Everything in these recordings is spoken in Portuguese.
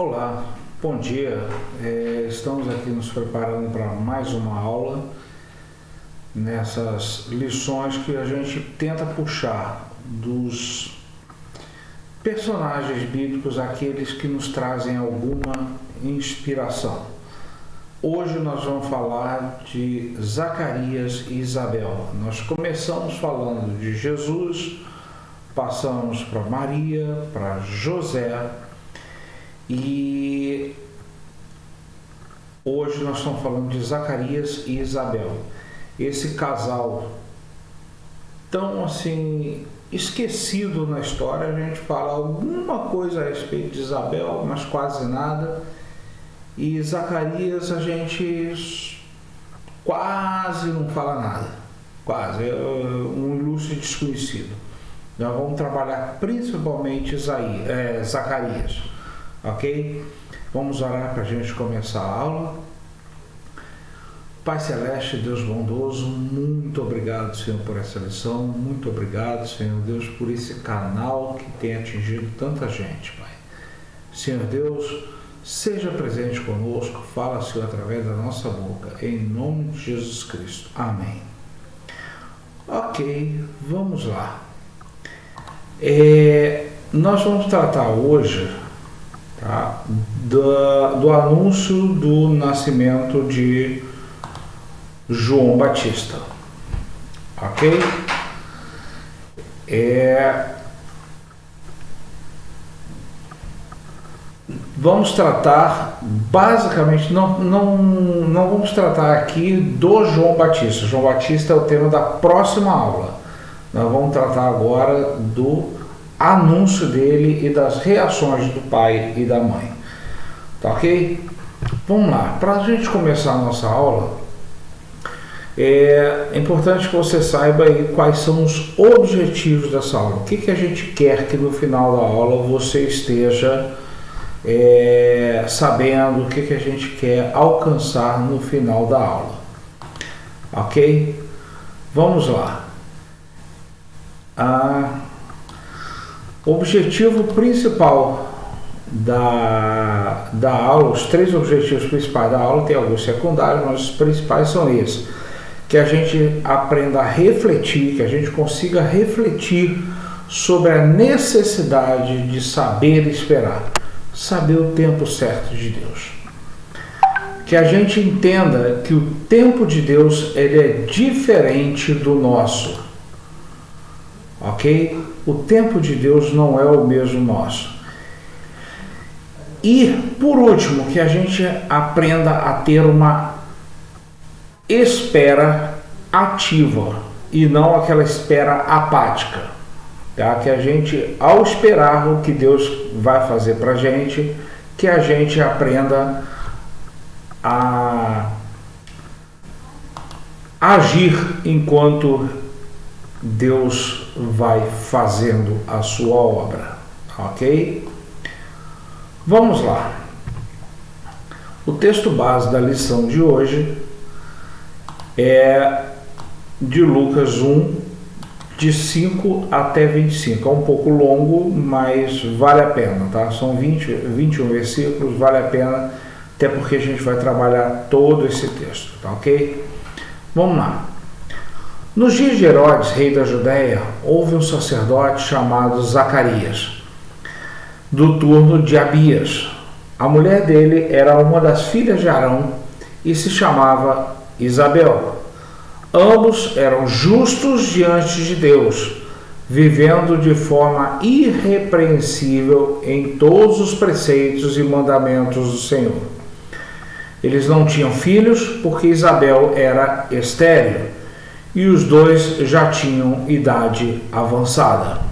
Olá, bom dia. Estamos aqui nos preparando para mais uma aula nessas lições que a gente tenta puxar dos personagens bíblicos, aqueles que nos trazem alguma inspiração. Hoje nós vamos falar de Zacarias e Isabel. Nós começamos falando de Jesus, passamos para Maria, para José, e hoje nós estamos falando de Zacarias e Isabel. Esse casal tão assim esquecido na história. A gente fala alguma coisa a respeito de Isabel, mas quase nada. E Zacarias a gente quase não fala nada. Quase, é um ilustre desconhecido. Nós vamos trabalhar principalmente Zacarias. Ok? Vamos orar para a gente começar a aula. Pai Celeste, Deus bondoso, muito obrigado, Senhor, por essa lição. Muito obrigado, Senhor Deus, por esse canal que tem atingido tanta gente, Pai. Senhor Deus, seja presente conosco, fala, Senhor, através da nossa boca, em nome de Jesus Cristo. Amém. Ok, vamos lá. Nós vamos tratar hoje do anúncio do nascimento de João Batista. Ok? Vamos tratar basicamente, não vamos tratar aqui do João Batista. João Batista é o tema da próxima aula. Nós vamos tratar agora do anúncio dele e das reações do pai e da mãe. Tá ok? Vamos lá. Para a gente começar a nossa aula, é importante que você saiba aí quais são os objetivos dessa aula. O que a gente quer que no final da aula você esteja sabendo, o que a gente quer alcançar no final da aula. Ok? Vamos lá. O objetivo principal da aula, os três objetivos principais da aula, tem alguns secundários, mas os principais são esses: que a gente aprenda a refletir, que a gente consiga refletir sobre a necessidade de saber esperar, saber o tempo certo de Deus. Que a gente entenda que o tempo de Deus ele é diferente do nosso. Ok? O tempo de Deus não é o mesmo nosso. E, por último, que a gente aprenda a ter uma espera ativa e não aquela espera apática. Tá? Que a gente, ao esperar o que Deus vai fazer para a gente, que a gente aprenda a agir enquanto Deus vai fazendo a sua obra. Ok? Vamos lá. O texto base da lição de hoje é de Lucas 1, de 5 até 25. É um pouco longo, mas vale a pena, tá? São 21 versículos, vale a pena, até porque a gente vai trabalhar todo esse texto, tá ok? Vamos lá. Nos dias de Herodes, rei da Judéia, houve um sacerdote chamado Zacarias, do turno de Abias. A mulher dele era uma das filhas de Arão e se chamava Isabel. Ambos eram justos diante de Deus, vivendo de forma irrepreensível em todos os preceitos e mandamentos do Senhor. Eles não tinham filhos porque Isabel era estéril e os dois já tinham idade avançada.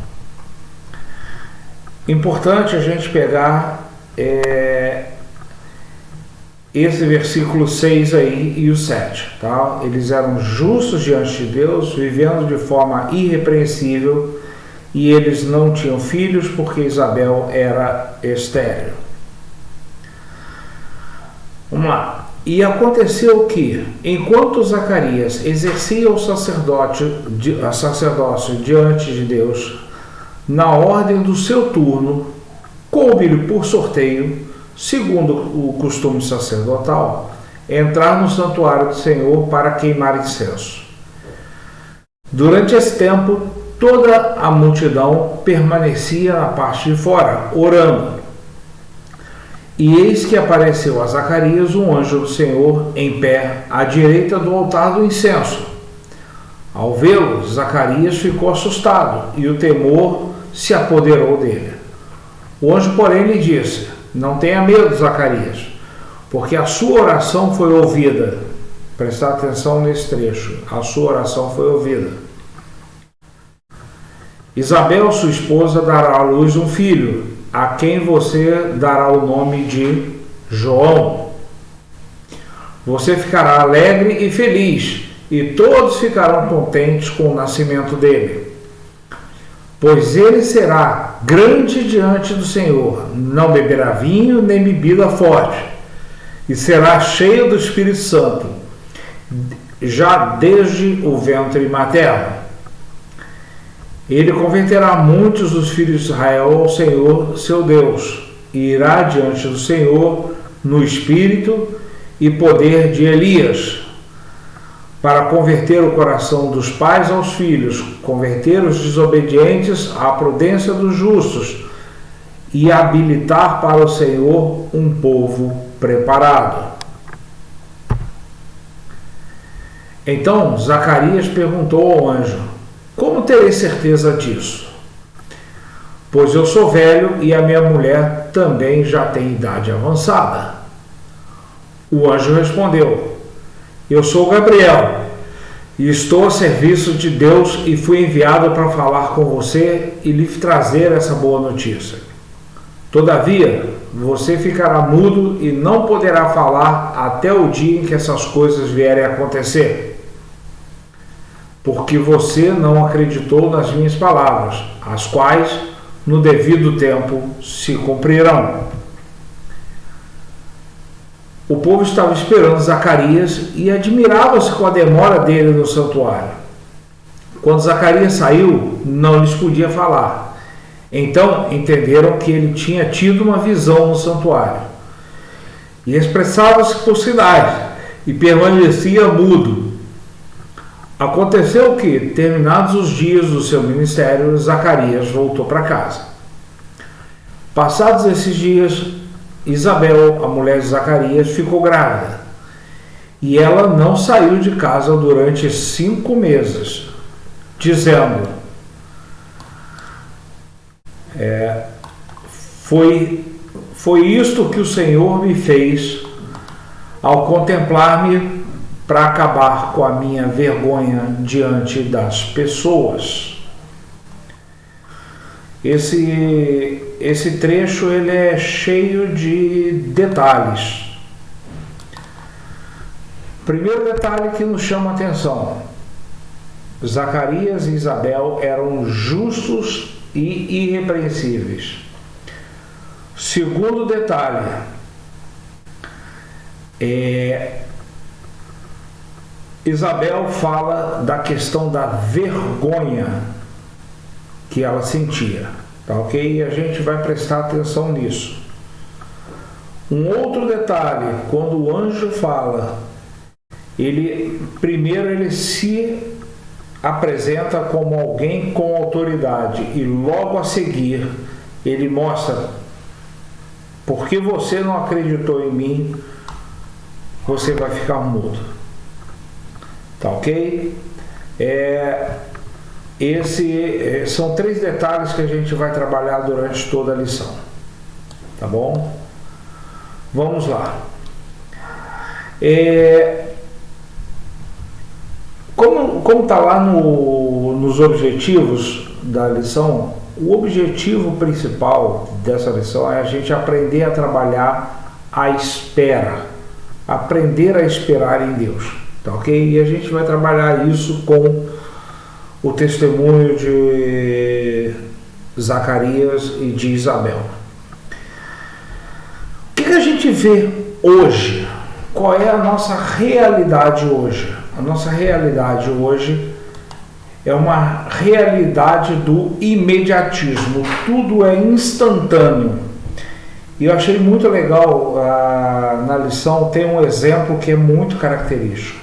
Importante a gente pegar esse versículo 6 aí e o 7, tá? Eles eram justos diante de Deus, vivendo de forma irrepreensível, e eles não tinham filhos porque Isabel era estéril. Vamos lá. E aconteceu que, enquanto Zacarias exercia o sacerdócio diante de Deus, na ordem do seu turno, coube-lhe por sorteio segundo o costume sacerdotal, entrar no santuário do Senhor para queimar incenso. Durante esse tempo, toda a multidão permanecia na parte de fora, orando. E eis que apareceu a Zacarias um anjo do Senhor em pé à direita do altar do incenso. Ao vê-lo, Zacarias ficou assustado e o temor se apoderou dele. O anjo, porém, lhe disse: não tenha medo, Zacarias, porque a sua oração foi ouvida. Prestar atenção nesse trecho. A sua oração foi ouvida. Isabel, sua esposa, dará à luz um filho, a quem você dará o nome de João. Você ficará alegre e feliz, e todos ficarão contentes com o nascimento dele. Pois ele será grande diante do Senhor, não beberá vinho nem bebida forte, e será cheio do Espírito Santo, já desde o ventre materno. Ele converterá muitos dos filhos de Israel ao Senhor, seu Deus, e irá diante do Senhor no espírito e poder de Elias, para converter o coração dos pais aos filhos, converter os desobedientes à prudência dos justos e habilitar para o Senhor um povo preparado. Então Zacarias perguntou ao anjo: como terei certeza disso? Pois eu sou velho e a minha mulher também já tem idade avançada. O anjo respondeu: eu sou Gabriel e estou a serviço de Deus e fui enviado para falar com você e lhe trazer essa boa notícia. Todavia, você ficará mudo e não poderá falar até o dia em que essas coisas vierem a acontecer, porque você não acreditou nas minhas palavras, as quais, no devido tempo, se cumprirão. O povo estava esperando Zacarias e admirava-se com a demora dele no santuário. Quando Zacarias saiu, não lhes podia falar. Então entenderam que ele tinha tido uma visão no santuário. E expressava-se por sinais e permanecia mudo. Aconteceu que, terminados os dias do seu ministério, Zacarias voltou para casa. Passados esses dias, Isabel, a mulher de Zacarias, ficou grávida. E ela não saiu de casa durante 5 meses, dizendo: Foi isto que o Senhor me fez ao contemplar-me para acabar com a minha vergonha diante das pessoas. Esse trecho ele é cheio de detalhes. Primeiro detalhe que nos chama a atenção: Zacarias e Isabel eram justos e irrepreensíveis. Segundo detalhe, Isabel fala da questão da vergonha que ela sentia, tá ok? E a gente vai prestar atenção nisso. Um outro detalhe, quando o anjo fala, primeiro ele se apresenta como alguém com autoridade e logo a seguir ele mostra: porque você não acreditou em mim, você vai ficar mudo. Tá ok? São 3 detalhes que a gente vai trabalhar durante toda a lição. Tá bom? Vamos lá. Como está lá nos objetivos da lição, o objetivo principal dessa lição é a gente aprender a trabalhar a espera, aprender a esperar em Deus, tá ok? E a gente vai trabalhar isso com o testemunho de Zacarias e de Isabel. O que a gente vê hoje? Qual é a nossa realidade hoje? A nossa realidade hoje é uma realidade do imediatismo. Tudo é instantâneo. E eu achei muito legal, na lição tem um exemplo que é muito característico.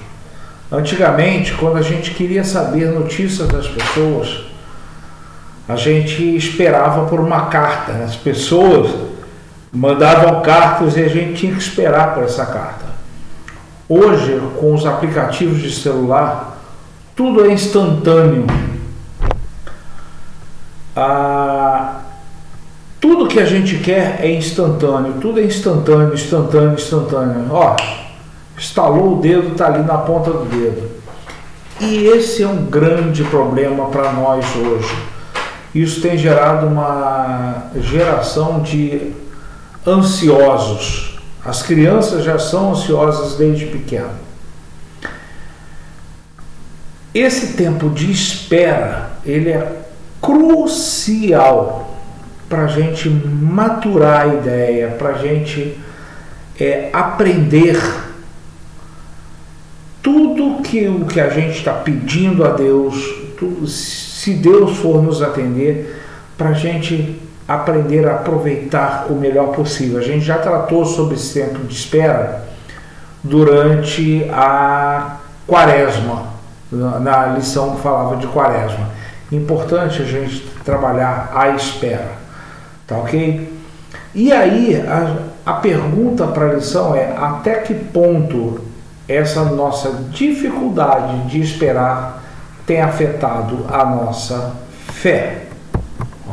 Antigamente, quando a gente queria saber notícias das pessoas, a gente esperava por uma carta. As pessoas mandavam cartas e a gente tinha que esperar por essa carta. Hoje, com os aplicativos de celular, tudo é instantâneo. Tudo que a gente quer é instantâneo, tudo é instantâneo, instantâneo, instantâneo. Ó, estalou o dedo, está ali na ponta do dedo. E esse é um grande problema para nós hoje. Isso tem gerado uma geração de ansiosos. As crianças já são ansiosas desde pequeno. Esse tempo de espera, ele é crucial para a gente maturar a ideia, para a gente aprender tudo o que a gente está pedindo a Deus, se Deus for nos atender, para a gente aprender a aproveitar o melhor possível. A gente já tratou sobre esse tempo de espera durante a Quaresma, na lição que falava de Quaresma. Importante a gente trabalhar a espera, tá ok? E aí a pergunta para a lição é: até que ponto essa nossa dificuldade de esperar tem afetado a nossa fé,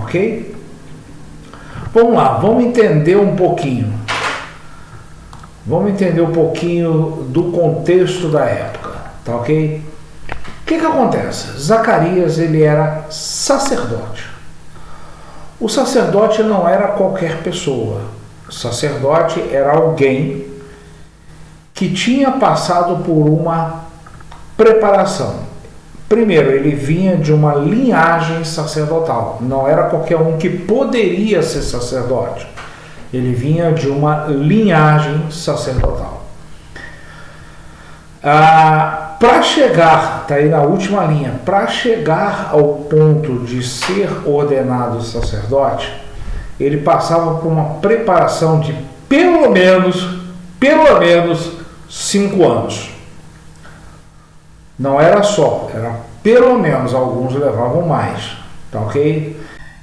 ok? Vamos lá, vamos entender um pouquinho. Vamos entender um pouquinho do contexto da época, tá ok? O que acontece? Zacarias, ele era sacerdote. O sacerdote não era qualquer pessoa. O sacerdote era alguém que tinha passado por uma preparação. Primeiro, ele vinha de uma linhagem sacerdotal. Não era qualquer um que poderia ser sacerdote. Ele vinha de uma linhagem sacerdotal. Para chegar, está aí na última linha, para chegar ao ponto de ser ordenado sacerdote, ele passava por uma preparação de pelo menos 5 anos. Não era só, era pelo menos, alguns levavam mais, tá ok?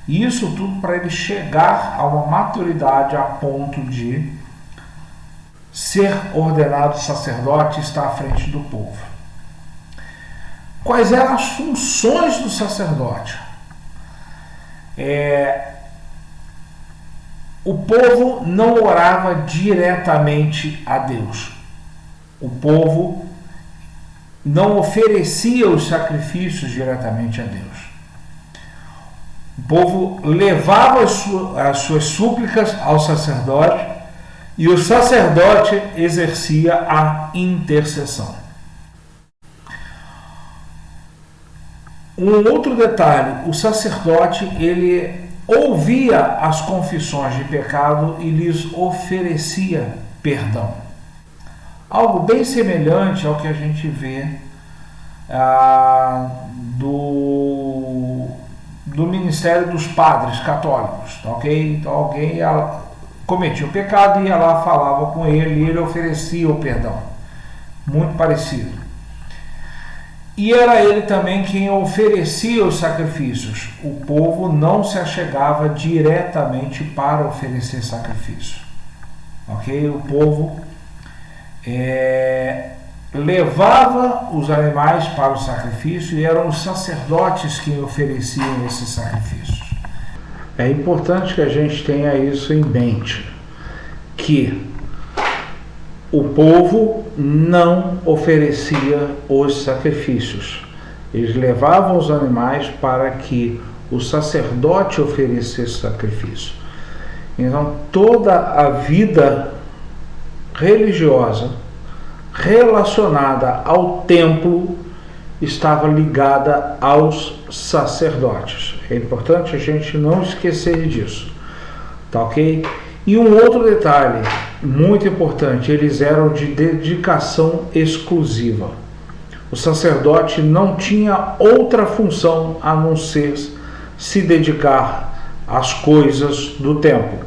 Isso tudo para ele chegar a uma maturidade a ponto de ser ordenado sacerdote e estar à frente do povo. Quais eram as funções do sacerdote? O povo não orava diretamente a Deus. O povo não oferecia os sacrifícios diretamente a Deus. O povo levava as suas súplicas ao sacerdote e o sacerdote exercia a intercessão. Um outro detalhe, o sacerdote, ele ouvia as confissões de pecado e lhes oferecia perdão. Algo bem semelhante ao que a gente vê do ministério dos padres católicos, tá ok? Então alguém cometia o pecado, ia lá, falava com ele e ele oferecia o perdão. Muito parecido. E era ele também quem oferecia os sacrifícios. O povo não se achegava diretamente para oferecer sacrifício. Ok? O povo levava os animais para o sacrifício e eram os sacerdotes que ofereciam esses sacrifícios. É importante que a gente tenha isso em mente, que o povo não oferecia os sacrifícios. Eles levavam os animais para que o sacerdote oferecesse sacrifício. Então, toda a vida religiosa relacionada ao templo estava ligada aos sacerdotes. É importante a gente não esquecer disso, tá ok? E um outro detalhe muito importante, eles eram de dedicação exclusiva. O sacerdote não tinha outra função a não ser se dedicar às coisas do templo.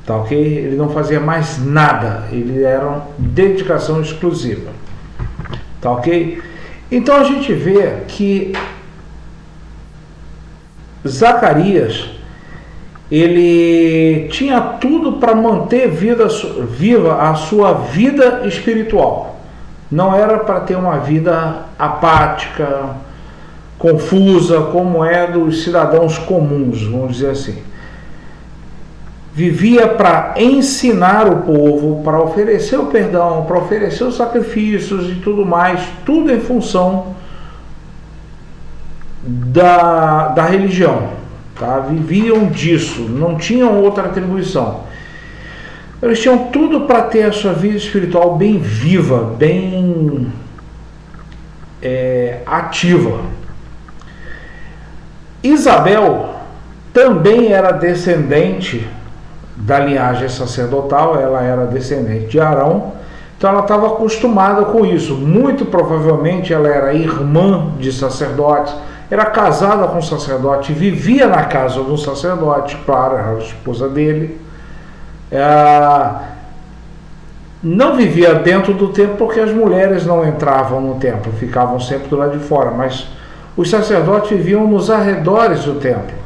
tá ok? Ele não fazia mais nada, ele era uma dedicação exclusiva, tá ok? Então a gente vê que Zacarias, ele tinha tudo para manter viva a sua vida espiritual. Não era para ter uma vida apática, confusa, como é dos cidadãos comuns, vamos dizer assim. Vivia para ensinar o povo, para oferecer o perdão, para oferecer os sacrifícios e tudo mais, tudo em função da religião, tá? Viviam disso, não tinham outra atribuição. Eles tinham tudo para ter a sua vida espiritual bem viva, bem ativa. Isabel também era descendente da linhagem sacerdotal, ela era descendente de Arão, então ela estava acostumada com isso. Muito provavelmente ela era irmã de sacerdotes, era casada com um sacerdote, vivia na casa de um sacerdote, claro, era a esposa dele. Não vivia dentro do templo porque as mulheres não entravam no templo, ficavam sempre do lado de fora, mas os sacerdotes viviam nos arredores do templo.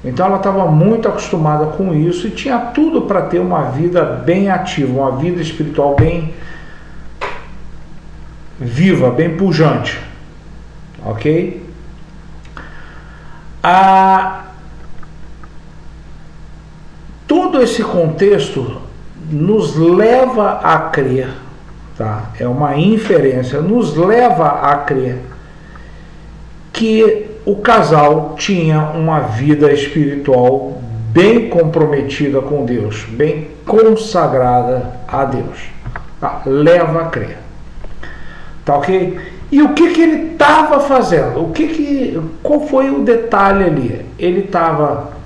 Então ela estava muito acostumada com isso e tinha tudo para ter uma vida bem ativa, uma vida espiritual bem viva, bem pujante. Ok? Todo esse contexto nos leva a crer, tá? É uma inferência, nos leva a crer que o casal tinha uma vida espiritual bem comprometida com Deus, bem consagrada a Deus. Tá? Leva a crer. Tá ok? E o que ele estava fazendo? Qual foi o detalhe ali? Ele estava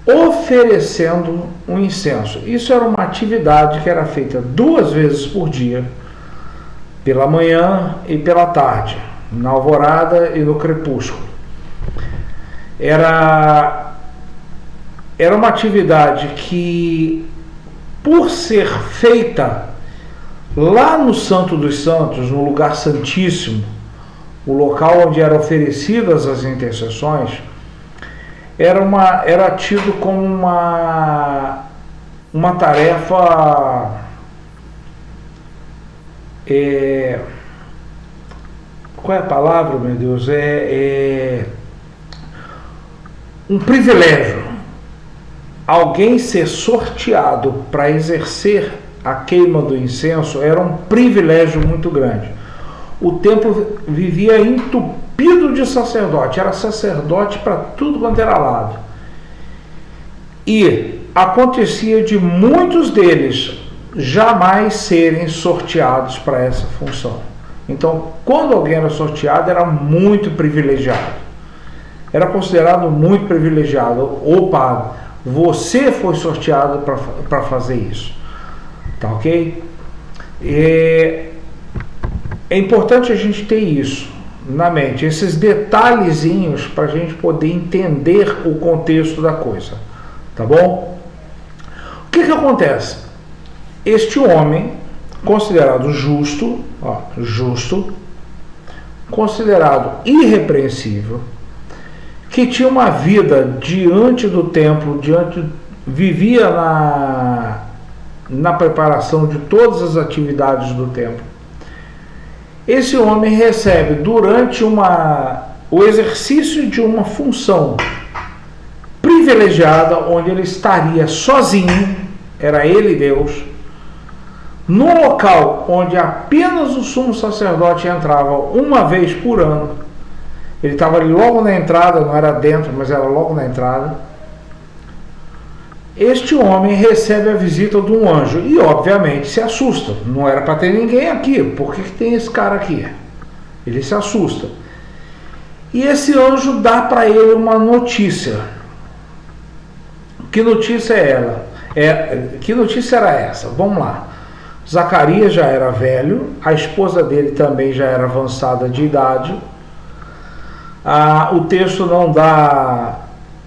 oferecendo um incenso. Isso era uma atividade que era feita 2 vezes por dia, pela manhã e pela tarde, na alvorada e no crepúsculo. Era uma atividade que, por ser feita lá no Santo dos Santos, no lugar santíssimo, o local onde eram oferecidas as intercessões, era tido como uma tarefa qual é a palavra, meu Deus? Um privilégio. Alguém ser sorteado para exercer a queima do incenso era um privilégio muito grande. O templo vivia entupido de sacerdote, era sacerdote para tudo quanto era lado. E acontecia de muitos deles jamais serem sorteados para essa função. Então, quando alguém era sorteado, era muito privilegiado. Era considerado muito privilegiado. Opa, você foi sorteado para fazer isso. Tá ok? É importante a gente ter isso na mente, esses detalhezinhos, para a gente poder entender o contexto da coisa. Tá bom? O que acontece? Este homem, considerado justo, considerado irrepreensível, que tinha uma vida diante do templo, vivia na preparação de todas as atividades do templo. Esse homem recebe durante o exercício de uma função privilegiada, onde ele estaria sozinho, era ele Deus, no local onde apenas o sumo sacerdote entrava uma vez por ano. Ele estava ali logo na entrada, não era dentro, mas era logo na entrada. Este homem recebe a visita de um anjo e, obviamente, se assusta. Não era para ter ninguém aqui, por que tem esse cara aqui? Ele se assusta. E esse anjo dá para ele uma notícia. Que notícia que notícia era essa? Vamos lá. Zacarias já era velho, a esposa dele também já era avançada de idade. O texto não dá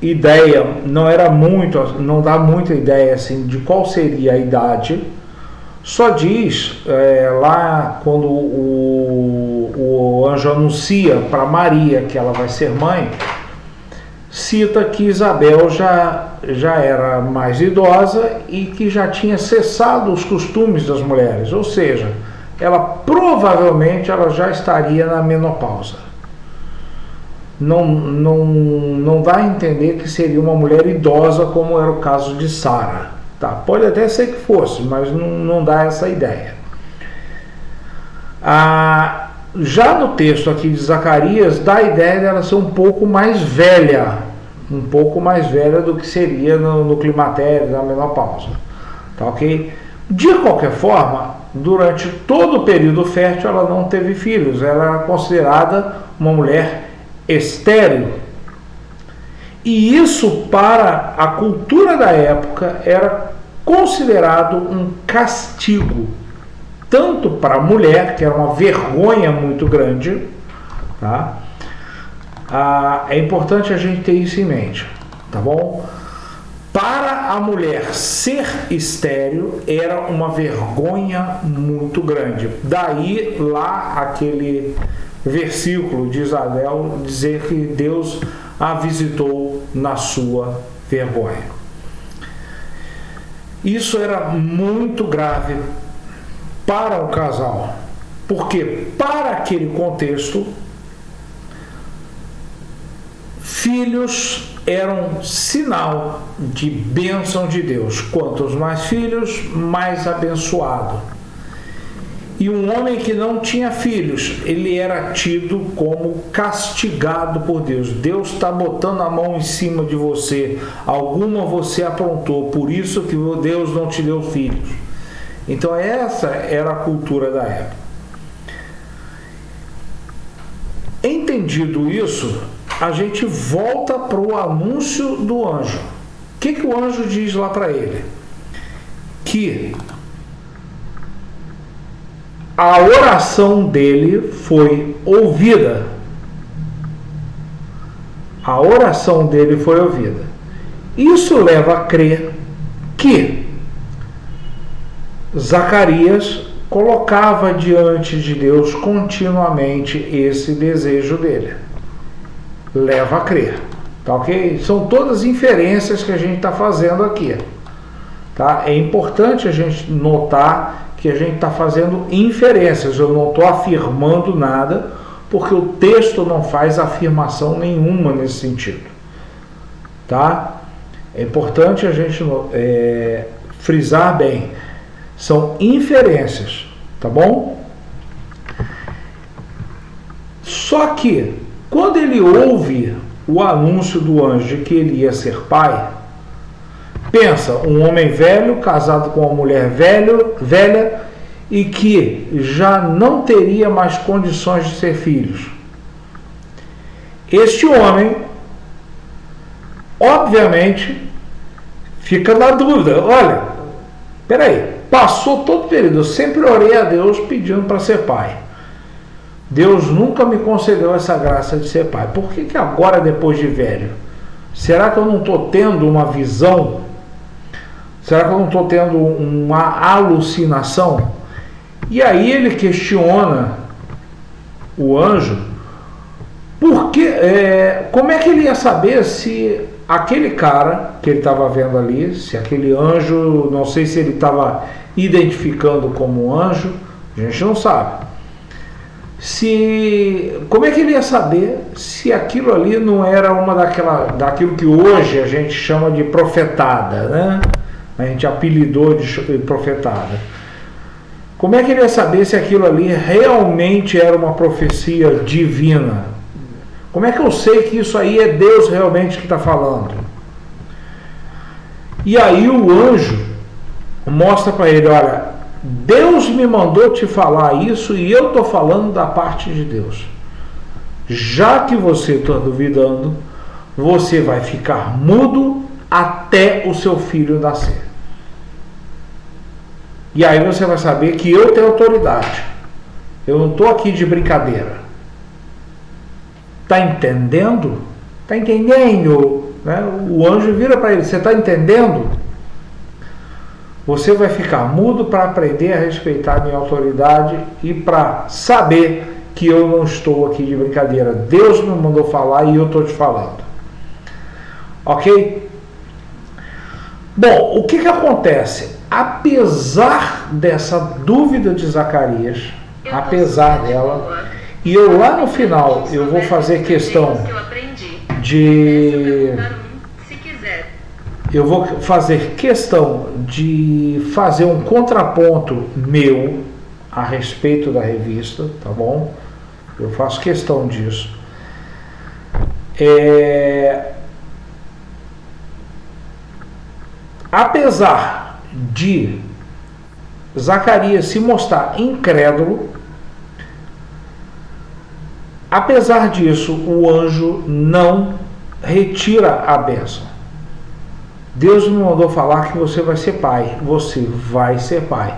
ideia, não dá muita ideia assim de qual seria a idade. Só diz lá quando o anjo anuncia para Maria que ela vai ser mãe, cita que Isabel já era mais idosa e que já tinha cessado os costumes das mulheres, ou seja, ela provavelmente já estaria na menopausa. Não dá a entender que seria uma mulher idosa como era o caso de Sara. Tá? Pode até ser que fosse, mas não dá essa ideia. Já no texto aqui de Zacarias, dá a ideia dela ser um pouco mais velha do que seria no climatério, na menopausa. Tá, ok? De qualquer forma, durante todo o período fértil ela não teve filhos, ela era considerada uma mulher estéril. E isso, para a cultura da época, era considerado um castigo, tanto para a mulher, que era uma vergonha muito grande, tá? É importante a gente ter isso em mente, tá bom? Para a mulher ser estéril era uma vergonha muito grande. Daí lá aquele versículo de Isabel dizer que Deus a visitou na sua vergonha. Isso era muito grave para o casal, porque para aquele contexto, filhos eram sinal de bênção de Deus. Quantos mais filhos, mais abençoado. E um homem que não tinha filhos, ele era tido como castigado por Deus. Deus está botando a mão em cima de você. Alguma você aprontou, por isso que Deus não te deu filhos. Então essa era a cultura da época. Entendido isso, a gente volta para o anúncio do anjo. O que o anjo diz lá para ele? Que a oração dele foi ouvida. A oração dele foi ouvida. Isso leva a crer que Zacarias colocava diante de Deus continuamente esse desejo dele. Leva a crer, tá ok? São todas inferências que a gente está fazendo aqui, tá? É importante a gente notar que a gente está fazendo inferências, eu não estou afirmando nada, porque o texto não faz afirmação nenhuma nesse sentido, tá? É importante a gente frisar bem, são inferências, tá bom? Só que, quando ele ouve o anúncio do anjo de que ele ia ser pai, pensa, um homem velho, casado com uma mulher velha, e que já não teria mais condições de ser filhos. Este homem, obviamente, fica na dúvida. Olha, peraí, passou todo o período, eu sempre orei a Deus pedindo para ser pai. Deus nunca me concedeu essa graça de ser pai. Por que agora, depois de velho? Será que eu não estou tendo uma visão? Será que eu não estou tendo uma alucinação? E aí ele questiona o anjo, como é que ele ia saber se aquele cara que ele estava vendo ali, se aquele anjo, não sei se ele estava identificando como anjo, a gente não sabe. Como é que ele ia saber se aquilo ali não era daquilo que hoje a gente chama de profetada, né? A gente apelidou de profetada. Como é que ele ia saber se aquilo ali realmente era uma profecia divina? Como é que eu sei que isso aí é Deus realmente que está falando? E aí o anjo mostra para ele, olha, Deus me mandou te falar isso e eu estou falando da parte de Deus. Já que você está duvidando, você vai ficar mudo até o seu filho nascer. E aí você vai saber que eu tenho autoridade. Eu não estou aqui de brincadeira. Está entendendo? Está entendendo? Né? O anjo vira para ele, você está entendendo? Você vai ficar mudo para aprender a respeitar a minha autoridade e para saber que eu não estou aqui de brincadeira. Deus me mandou falar e eu estou te falando. Ok? Bom, o que acontece? Apesar dessa dúvida de Zacarias, apesar dela, e eu lá no final eu vou fazer questão de... Eu vou fazer questão de fazer um contraponto meu a respeito da revista, tá bom? Eu faço questão disso. Apesar de Zacarias se mostrar incrédulo, apesar disso, o anjo não retira a bênção. Deus me mandou falar que você vai ser pai. Você vai ser pai.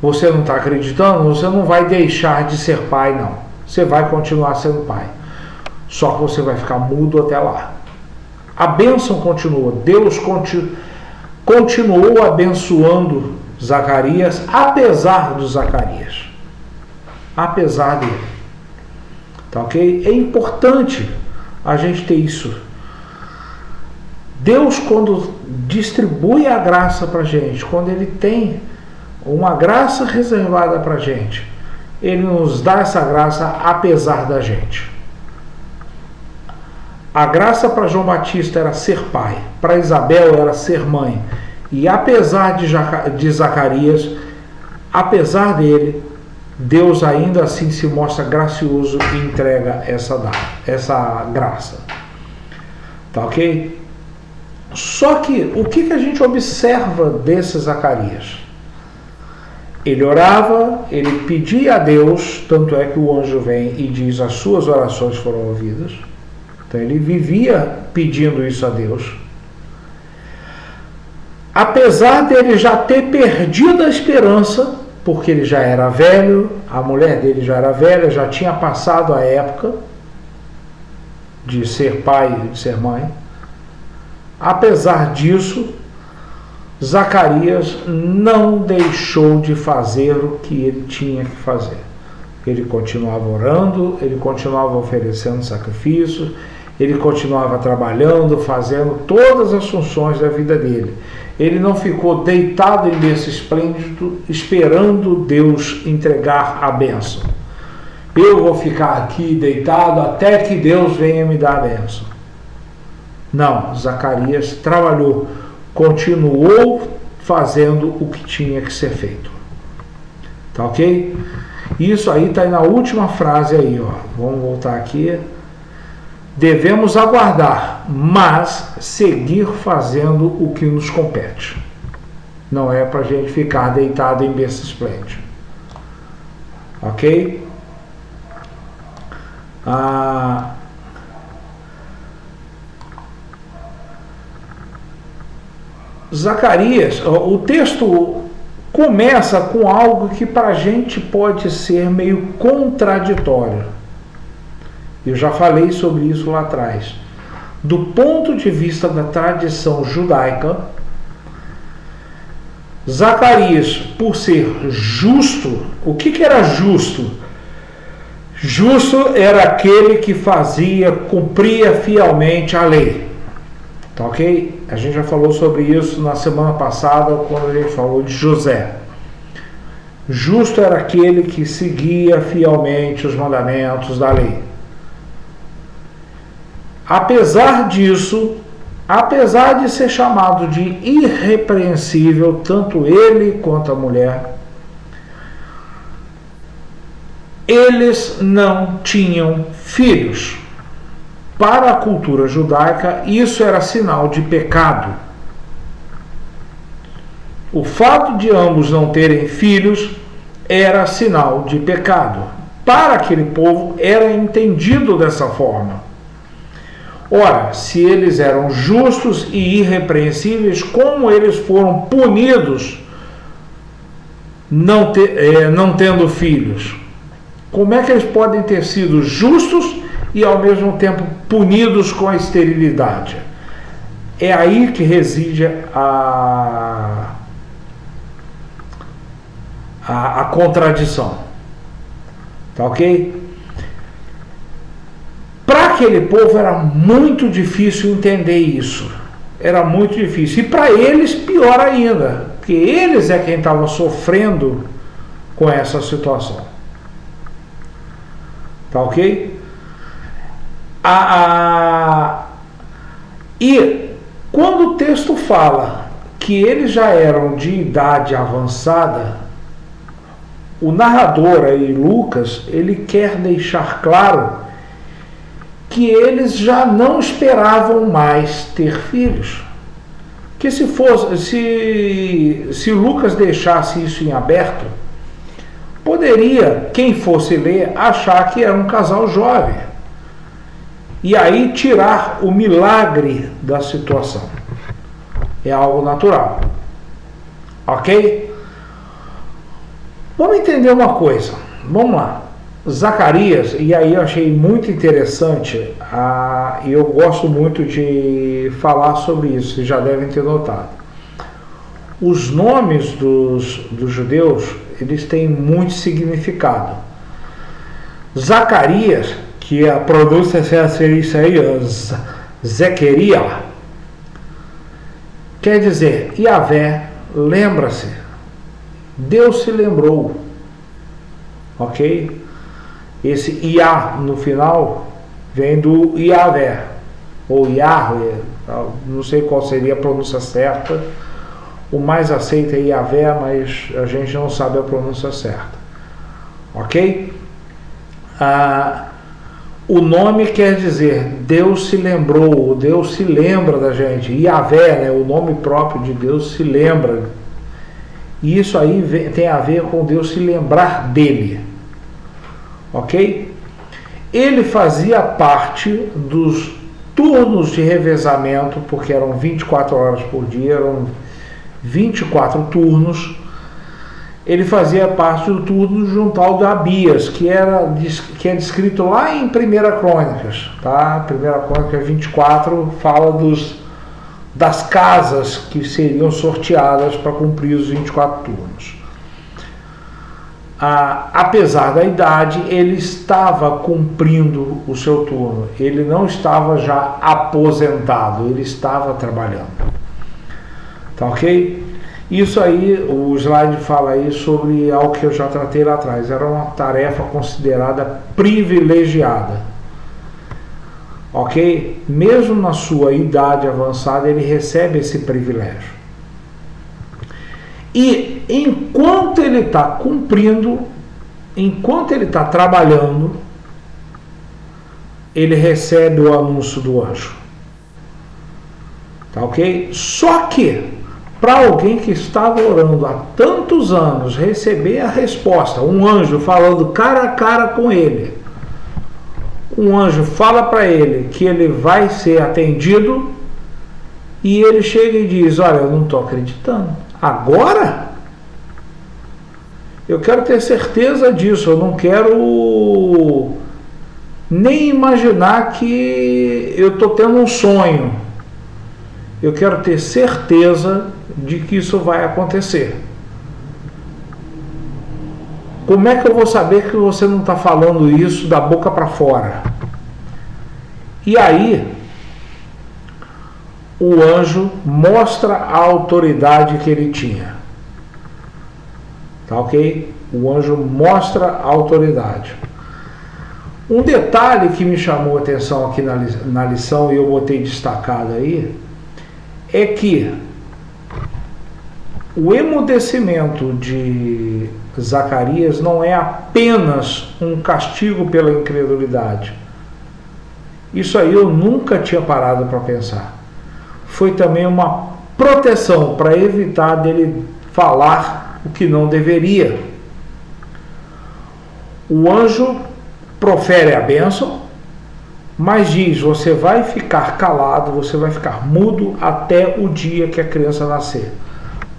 Você não está acreditando? Você não vai deixar de ser pai, não. Você vai continuar sendo pai. Só que você vai ficar mudo até lá. A bênção continua. Deus continuou abençoando Zacarias, apesar do Zacarias. Apesar dele. Tá ok? É importante a gente ter isso. Deus, quando distribui a graça para a gente, quando Ele tem uma graça reservada para a gente, Ele nos dá essa graça apesar da gente. A graça para João Batista era ser pai, para Isabel era ser mãe, e apesar de Zacarias, apesar dele, Deus ainda assim se mostra gracioso e entrega essa graça. Tá ok? Só que o que a gente observa desse Zacarias? Ele orava, ele pedia a Deus, tanto é que o anjo vem e diz as suas orações foram ouvidas. Então ele vivia pedindo isso a Deus. Apesar dele já ter perdido a esperança, porque ele já era velho, a mulher dele já era velha, já tinha passado a época de ser pai e de ser mãe. Apesar disso, Zacarias não deixou de fazer o que ele tinha que fazer. Ele continuava orando, ele continuava oferecendo sacrifícios, ele continuava trabalhando, fazendo todas as funções da vida dele. Ele não ficou deitado em berço esplêndido, esperando Deus entregar a bênção. Eu vou ficar aqui deitado até que Deus venha me dar a bênção. Não, Zacarias trabalhou, continuou fazendo o que tinha que ser feito. Tá ok? Isso aí está na última frase aí, ó. Vamos voltar aqui. Devemos aguardar, mas seguir fazendo o que nos compete. Não é para a gente ficar deitado em berço esplêndido. Ok? Zacarias, o texto começa com algo que para a gente pode ser meio contraditório. Eu já falei sobre isso lá atrás. Do ponto de vista da tradição judaica, Zacarias, por ser justo, o que era justo? Justo era aquele que cumpria fielmente a lei. Tá ok? A gente já falou sobre isso na semana passada, quando a gente falou de José. Justo era aquele que seguia fielmente os mandamentos da lei. Apesar disso, apesar de ser chamado de irrepreensível, tanto ele quanto a mulher, eles não tinham filhos. Para a cultura judaica, isso era sinal de pecado. O fato de ambos não terem filhos era sinal de pecado. Para aquele povo, era entendido dessa forma. Ora, se eles eram justos e irrepreensíveis, como eles foram punidos não tendo filhos? Como é que eles podem ter sido justos e ao mesmo tempo punidos com a esterilidade. É aí que reside a contradição. Tá ok? Para aquele povo era muito difícil entender isso. Era muito difícil. E para eles, pior ainda. Porque eles é quem estava sofrendo com essa situação. Tá ok? E quando o texto fala que eles já eram de idade avançada, o narrador aí, Lucas, ele quer deixar claro que eles já não esperavam mais ter filhos. Que se Lucas deixasse isso em aberto, poderia, quem fosse ler, achar que era um casal jovem. E aí tirar o milagre da situação. É algo natural. Ok? Vamos entender uma coisa. Vamos lá. Zacarias, e aí eu achei muito interessante, e eu gosto muito de falar sobre isso, vocês já devem ter notado. Os nomes dos judeus, eles têm muito significado. Zacarias, que a pronúncia seria isso aí, Zequeria, quer dizer, Yahvé, lembra-se, Deus se lembrou, ok? Esse Iá no final vem do Yahvé, ou Yahvé, não sei qual seria a pronúncia certa, o mais aceito é Yahvé, mas a gente não sabe a pronúncia certa, ok? O nome quer dizer Deus se lembrou, Deus se lembra da gente. Yahvé, né, o nome próprio de Deus, se lembra. E isso aí tem a ver com Deus se lembrar dele. Ok? Ele fazia parte dos turnos de revezamento, porque eram 24 horas por dia, eram 24 turnos. Ele fazia parte do turno juntal de Abias, que é descrito lá em 1 Crônicas, tá? 1 Crônicas 24 fala das casas que seriam sorteadas para cumprir os 24 turnos. Apesar da idade, ele estava cumprindo o seu turno, ele não estava já aposentado, ele estava trabalhando. Tá ok? Isso aí, o slide fala aí sobre algo que eu já tratei lá atrás. Era uma tarefa considerada privilegiada. Ok? Mesmo na sua idade avançada, ele recebe esse privilégio. E enquanto ele está cumprindo, enquanto ele está trabalhando, ele recebe o anúncio do anjo. Tá ok? Só que para alguém que estava orando há tantos anos, receber a resposta, um anjo falando cara a cara com ele, um anjo fala para ele que ele vai ser atendido, e ele chega e diz, olha, eu não estou acreditando, agora? Eu quero ter certeza disso, eu não quero nem imaginar que eu estou tendo um sonho, eu quero ter certeza de que isso vai acontecer. Como é que eu vou saber que você não está falando isso da boca para fora? E aí, o anjo mostra a autoridade que ele tinha. Tá ok? O anjo mostra a autoridade. Um detalhe que me chamou a atenção aqui na lição, e eu botei destacado aí, é que o emudecimento de Zacarias não é apenas um castigo pela incredulidade. Isso aí eu nunca tinha parado para pensar. Foi também uma proteção para evitar dele falar o que não deveria. O anjo profere a bênção, mas diz, você vai ficar calado, você vai ficar mudo até o dia que a criança nascer.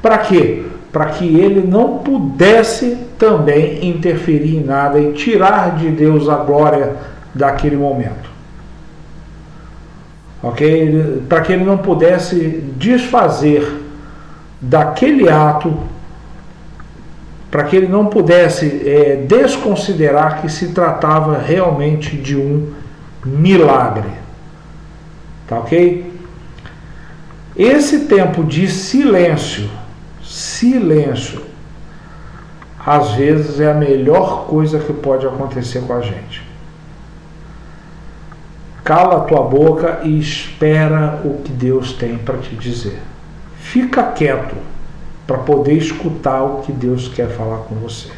Para quê? Para que ele não pudesse também interferir em nada e tirar de Deus a glória daquele momento. Ok? Para que ele não pudesse desfazer daquele ato, para que ele não pudesse desconsiderar que se tratava realmente de um milagre. Tá ok? Esse tempo de silêncio, às vezes é a melhor coisa que pode acontecer com a gente. Cala a tua boca e espera o que Deus tem para te dizer. Fica quieto para poder escutar o que Deus quer falar com você.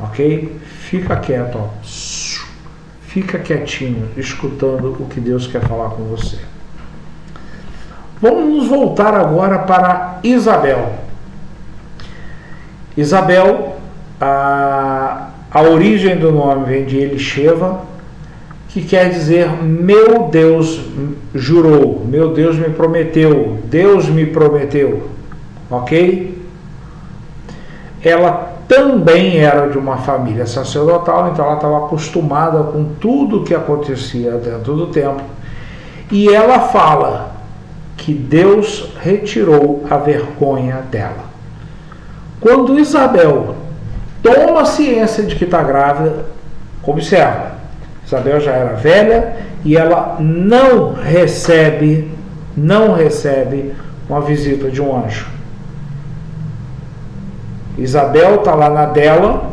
Ok? Fica quieto, ó. Fica quietinho, escutando o que Deus quer falar com você. Vamos nos voltar agora para Isabel. Isabel, a origem do nome vem de Elisheva, que quer dizer meu Deus jurou, meu Deus me prometeu, Deus me prometeu, ok? Ela também era de uma família sacerdotal, então ela estava acostumada com tudo que acontecia dentro do templo, e ela fala que Deus retirou a vergonha dela. Quando Isabel toma ciência de que está grávida, observa, Isabel já era velha e ela não recebe uma visita de um anjo. Isabel está lá na dela,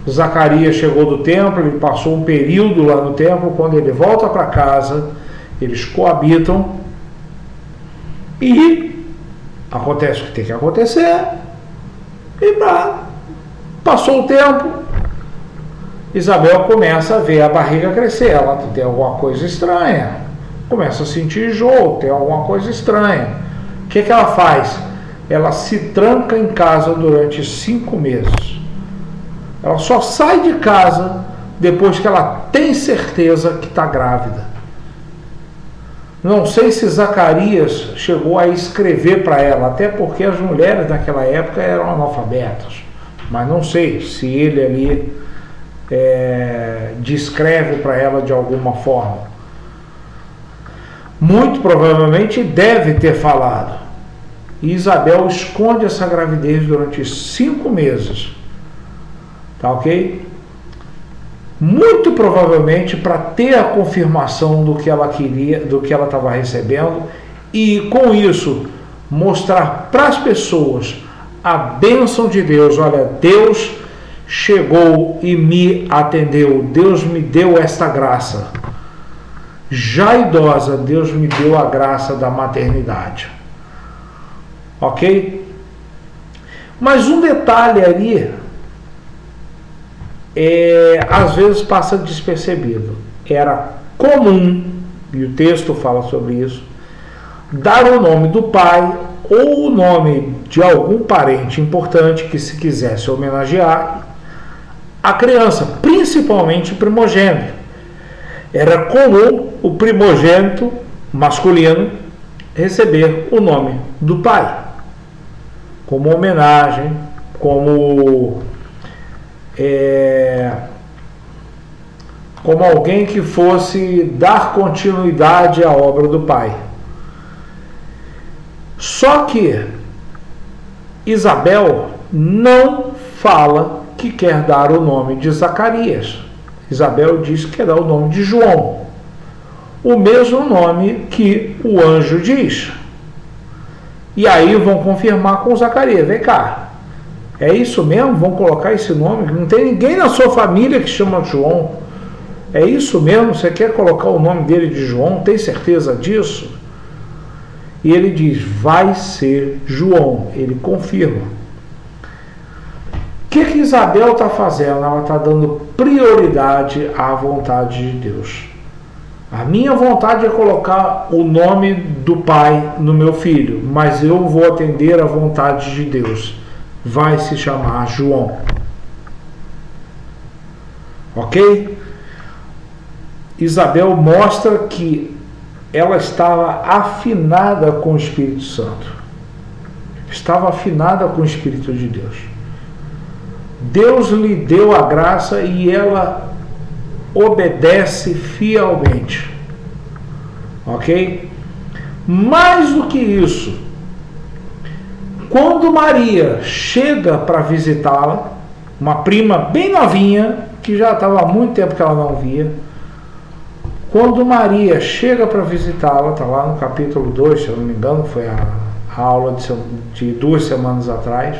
Zacarias chegou do templo, ele passou um período lá no templo, quando ele volta para casa, eles coabitam e acontece o que tem que acontecer, e passou o tempo, Isabel começa a ver a barriga crescer, ela tem alguma coisa estranha, começa a sentir enjoo, tem alguma coisa estranha. O que ela faz? Ela se tranca em casa durante 5 meses. Ela só sai de casa depois que ela tem certeza que está grávida. Não sei se Zacarias chegou a escrever para ela, até porque as mulheres naquela época eram analfabetas, mas não sei se ele ali descreve para ela de alguma forma. Muito provavelmente deve ter falado. E Isabel esconde essa gravidez durante 5 meses. Tá ok? Muito provavelmente para ter a confirmação do que ela queria, do que ela estava recebendo, e com isso mostrar para as pessoas a bênção de Deus. Olha, Deus chegou e me atendeu, Deus me deu esta graça. Já idosa, Deus me deu a graça da maternidade. Ok? Mas um detalhe ali, às vezes passa despercebido. Era comum, e o texto fala sobre isso, dar o nome do pai ou o nome de algum parente importante que se quisesse homenagear a criança, principalmente o primogênito. Era comum o primogênito masculino receber o nome do pai, como homenagem, como alguém que fosse dar continuidade à obra do pai. Só que Isabel não fala que quer dar o nome de Zacarias. Isabel diz que quer dar o nome de João, o mesmo nome que o anjo diz. E aí vão confirmar com Zacarias: vem cá, é isso mesmo? Vão colocar esse nome? Não tem ninguém na sua família que chama João. É isso mesmo? Você quer colocar o nome dele de João? Tem certeza disso? E ele diz: vai ser João. Ele confirma. O que Isabel está fazendo? Ela está dando prioridade à vontade de Deus. A minha vontade é colocar o nome do pai no meu filho, mas eu vou atender à vontade de Deus. Vai se chamar João. Ok? Isabel mostra que ela estava afinada com o Espírito Santo. Estava afinada com o Espírito de Deus. Deus lhe deu a graça e ela obedece fielmente. Ok? Mais do que isso, quando Maria chega para visitá-la, uma prima bem novinha, que já estava há muito tempo que ela não via, quando Maria chega para visitá-la, está lá no capítulo 2, se eu não me engano, foi a aula de 2 semanas atrás.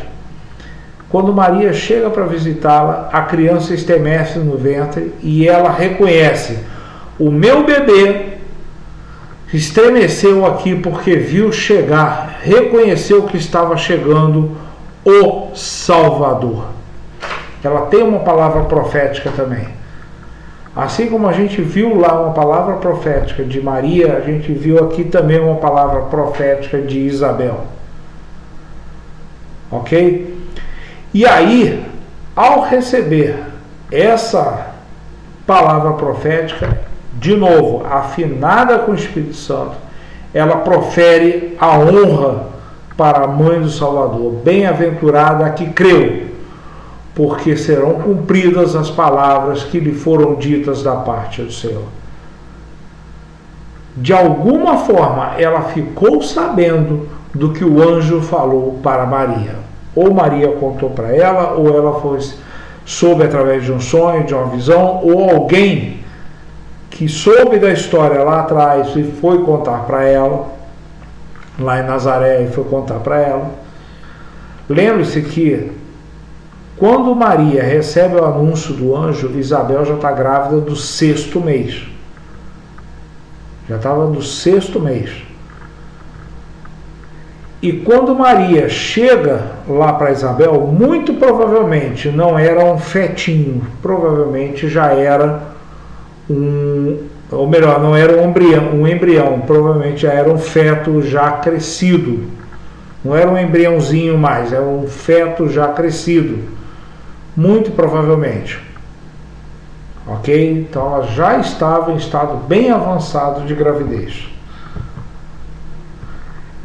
Quando Maria chega para visitá-la, a criança estremece no ventre e ela reconhece: o meu bebê estremeceu aqui porque viu chegar, reconheceu que estava chegando o Salvador. Ela tem uma palavra profética também. Assim como a gente viu lá uma palavra profética de Maria, a gente viu aqui também uma palavra profética de Isabel. Ok? E aí, ao receber essa palavra profética, de novo, afinada com o Espírito Santo, ela profere a honra para a mãe do Salvador. Bem-aventurada a que creu, porque serão cumpridas as palavras que lhe foram ditas da parte do Senhor. De alguma forma, ela ficou sabendo do que o anjo falou para Maria. Ou Maria contou para ela, ou ela soube através de um sonho, de uma visão, ou alguém que soube da história lá atrás e foi contar para ela, lá em Nazaré, e foi contar para ela. Lembre-se que quando Maria recebe o anúncio do anjo, Isabel já está grávida do 6º mês. Já estava no 6º mês. E quando Maria chega lá para Isabel, muito provavelmente não era um fetinho, provavelmente já era ou melhor, não era um embrião, provavelmente já era um feto já crescido. Não era um embriãozinho mais, era um feto já crescido. Muito provavelmente. Ok? Então ela já estava em estado bem avançado de gravidez.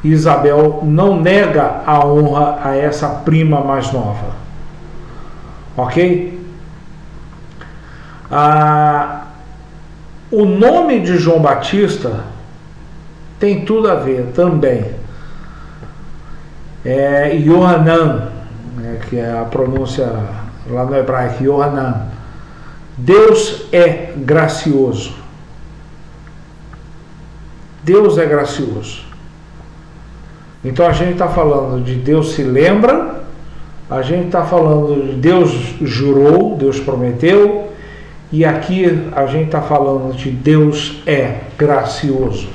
Isabel não nega a honra a essa prima mais nova. Ok? O nome de João Batista tem tudo a ver também. É Yohanan, que é a pronúncia lá no hebraico, Yohanan. Deus é gracioso. Deus é gracioso. Então a gente está falando de Deus se lembra, a gente está falando de Deus jurou, Deus prometeu, e aqui a gente está falando de Deus é gracioso.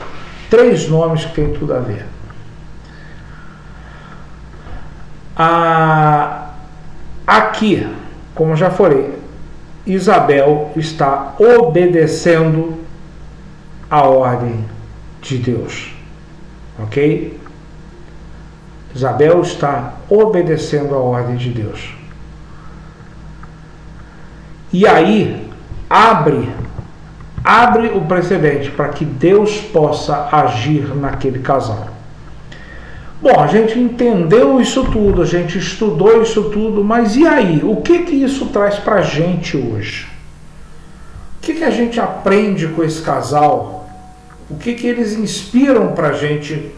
3 nomes que tem tudo a ver. Aqui, como já falei, Isabel está obedecendo a ordem de Deus. Ok? Isabel está obedecendo a ordem de Deus. E aí abre o precedente para que Deus possa agir naquele casal. Bom, a gente entendeu isso tudo, a gente estudou isso tudo, mas e aí? O que isso traz para a gente hoje? O que a gente aprende com esse casal? O que eles inspiram para a gente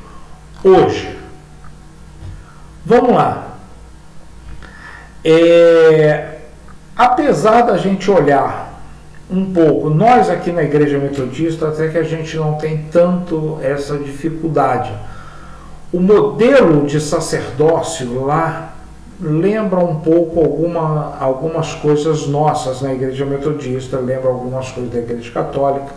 hoje? Vamos lá. Apesar da gente olhar um pouco, nós aqui na Igreja Metodista, até que a gente não tem tanto essa dificuldade. O modelo de sacerdócio lá lembra um pouco algumas coisas nossas na Igreja Metodista, lembra algumas coisas da Igreja Católica,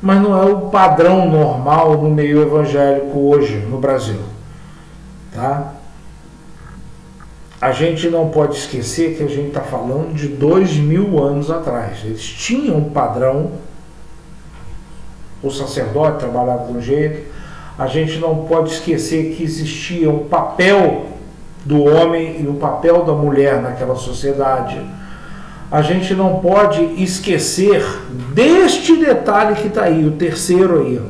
mas não é o padrão normal no meio evangélico hoje no Brasil. Tá? A gente não pode esquecer que a gente está falando de 2000 anos atrás. Eles tinham um padrão, o sacerdote trabalhava de um jeito. A gente não pode esquecer que existia um papel do homem e um papel da mulher naquela sociedade. A gente não pode esquecer deste detalhe que está aí, o terceiro aí,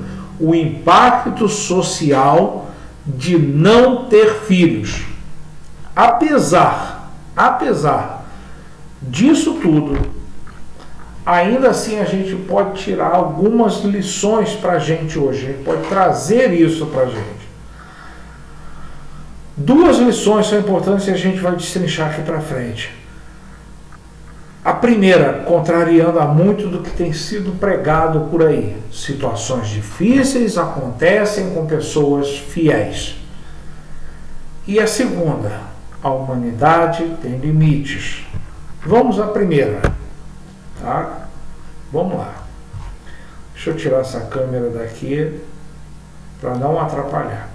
o impacto social de não ter filhos. Apesar disso tudo, ainda assim a gente pode tirar algumas lições para a gente hoje, a gente pode trazer isso para a gente. Duas lições são importantes e a gente vai destrinchar aqui para frente. A primeira, contrariando a muito do que tem sido pregado por aí. Situações difíceis acontecem com pessoas fiéis. E a segunda, a humanidade tem limites. Vamos à primeira, tá? Vamos lá. Deixa eu tirar essa câmera daqui para não atrapalhar.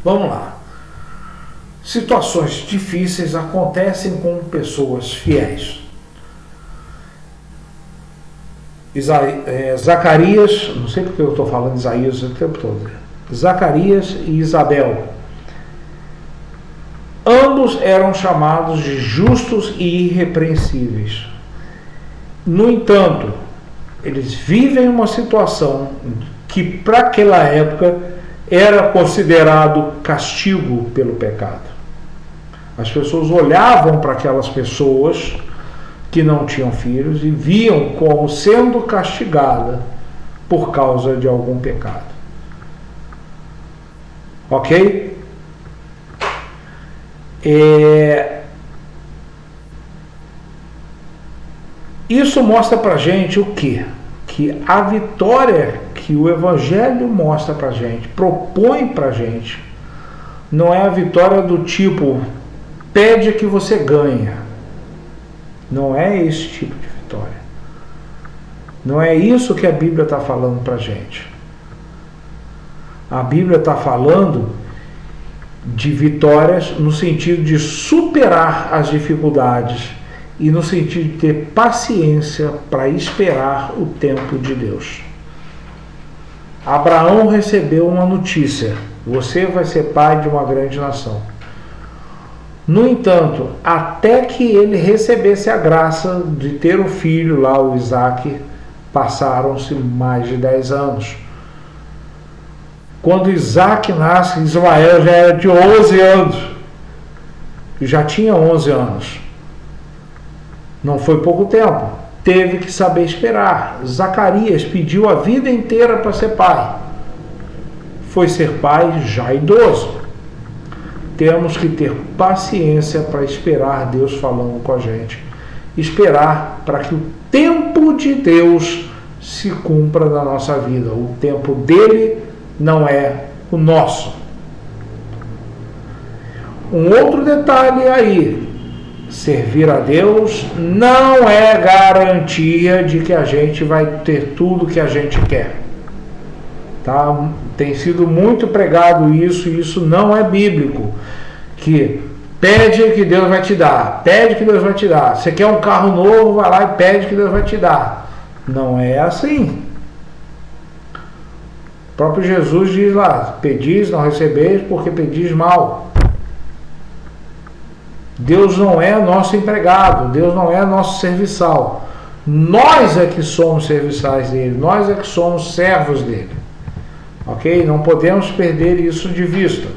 Vamos lá. Situações difíceis acontecem com pessoas fiéis. Zacarias, não sei porque eu estou falando Isaías o tempo todo. Zacarias e Isabel. Ambos eram chamados de justos e irrepreensíveis. No entanto, eles vivem uma situação que para aquela época era considerado castigo pelo pecado. As pessoas olhavam para aquelas pessoas que não tinham filhos e viam como sendo castigada por causa de algum pecado. Ok? Isso mostra para a gente o quê? Que a vitória que o Evangelho mostra para a gente, propõe para a gente, não é a vitória do tipo, pede que você ganha. Não é esse tipo de vitória. Não é isso que a Bíblia está falando para a gente. A Bíblia está falando de vitórias no sentido de superar as dificuldades e no sentido de ter paciência para esperar o tempo de Deus. Abraão recebeu uma notícia: você vai ser pai de uma grande nação. No entanto, até que ele recebesse a graça de ter o filho lá, o Isaac, passaram-se mais de 10 anos. Quando Isaac nasce, Ismael já era de 11 anos. Já tinha 11 anos. Não foi pouco tempo. Teve que saber esperar. Zacarias pediu a vida inteira para ser pai. Foi ser pai já idoso. Temos que ter paciência para esperar Deus falando com a gente. Esperar para que o tempo de Deus se cumpra na nossa vida. O tempo dele não é o nosso. Um outro detalhe aí. Servir a Deus não é garantia de que a gente vai ter tudo que a gente quer. Tá? Tem sido muito pregado isso, e isso não é bíblico. Que pede que Deus vai te dar, pede que Deus vai te dar. Você quer um carro novo, vai lá e pede que Deus vai te dar. Não é assim. O próprio Jesus diz lá: pedis, não recebeis, porque pedis mal. Deus não é nosso empregado, Deus não é nosso serviçal. Nós é que somos serviçais dele, nós é que somos servos dele. Ok? Não podemos perder isso de vista.